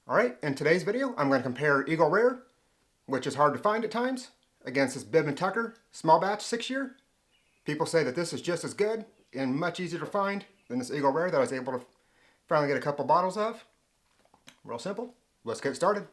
Alright, in today's video, I'm going to compare Eagle Rare, which is hard to find at times, against this Bib and Tucker small batch 6-year. People say that this is just as good and much easier to find than this Eagle Rare that I was able to finally get a couple bottles of. Real simple. Let's get started.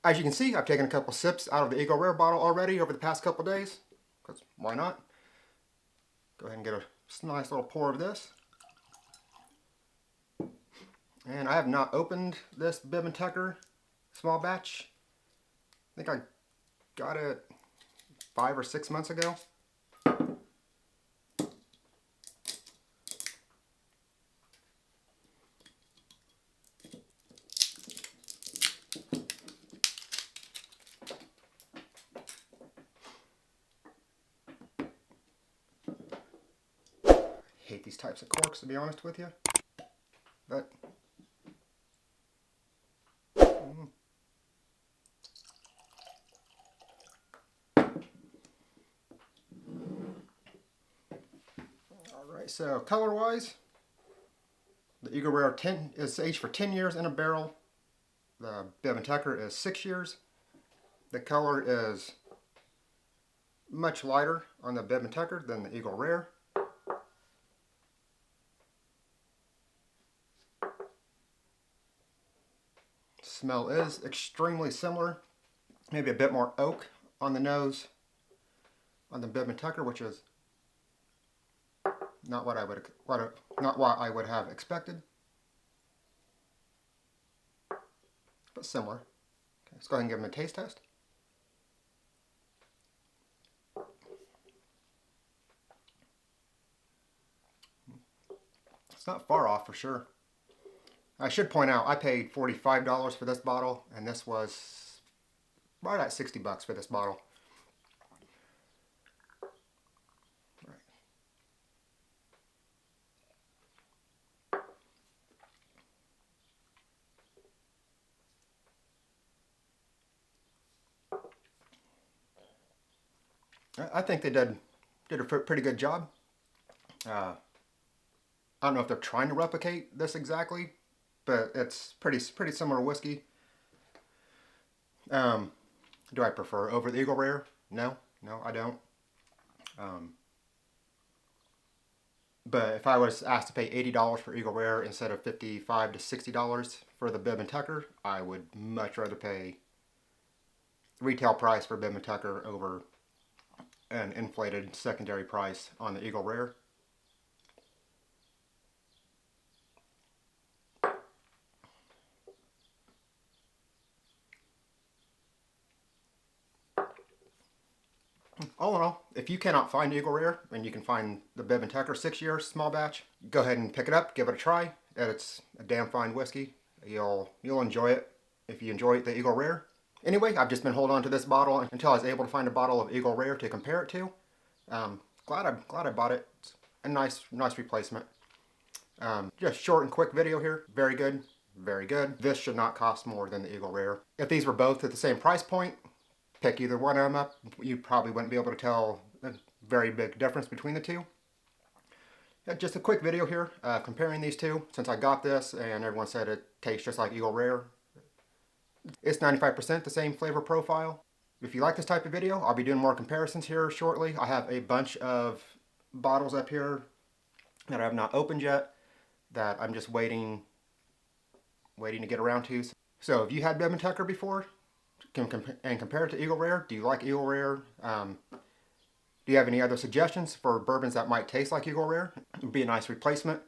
As you can see, I've taken a couple sips out of the Eagle Rare bottle already over the past couple days, because why not? Go ahead and get a nice little pour of this. And I have not opened this Bib and Tucker small batch. I think I got it 5 or 6 months ago. Hate these types of corks, to be honest with you, but alright, so color wise, the Eagle Rare 10 is aged for 10 years in a barrel. The Bib and Tucker is 6 years. The color is much lighter on the Bib and Tucker than the Eagle Rare. Smell is extremely similar, maybe a bit more oak on the nose on the Bib and Tucker, which is not what I would have expected, but similar. Okay, let's go ahead and give them a taste test. It's not far off for sure. I should point out, I paid $45 for this bottle, and this was right at 60 bucks for this bottle. I think they did a pretty good job. I don't know if they're trying to replicate this exactly, but it's pretty similar whiskey. Do I prefer over the Eagle Rare? No, I don't. But if I was asked to pay $80 for Eagle Rare instead of $55 to $60 for the Bib and Tucker, I would much rather pay retail price for Bib and Tucker over an inflated secondary price on the Eagle Rare. All in all, if you cannot find Eagle Rare and you can find the Bib and Tucker 6-year small batch, go ahead and pick it up, give it a try. It's a damn fine whiskey. You'll enjoy it if you enjoy the Eagle Rare. Anyway, I've just been holding on to this bottle until I was able to find a bottle of Eagle Rare to compare it to. Glad I bought it. It's a nice replacement. Just short and quick video here. Very good, very good. This should not cost more than the Eagle Rare. If these were both at the same price point, pick either one of them up. You probably wouldn't be able to tell a very big difference between the two. Yeah, just a quick video here comparing these two. Since I got this and everyone said it tastes just like Eagle Rare, it's 95% the same flavor profile. If you like this type of video, I'll be doing more comparisons here shortly. I have a bunch of bottles up here that I have not opened yet that I'm just waiting to get around to. So if you had Bib and Tucker before and compare it to Eagle Rare, do you like Eagle Rare? Do you have any other suggestions for bourbons that might taste like Eagle Rare? It would be a nice replacement.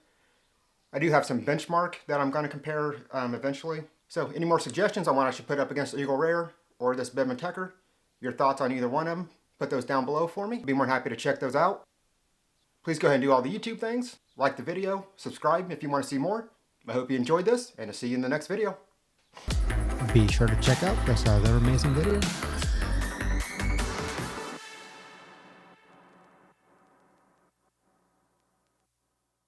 I do have some benchmark that I'm going to compare eventually. So any more suggestions on what I should put up against Eagle Rare or this Bib and Tucker? Your thoughts on either one of them, put those down below for me. I'd be more than happy to check those out. Please go ahead and do all the YouTube things. Like the video, subscribe if you want to see more. I hope you enjoyed this, and I'll see you in the next video. Be sure to check out this other amazing video.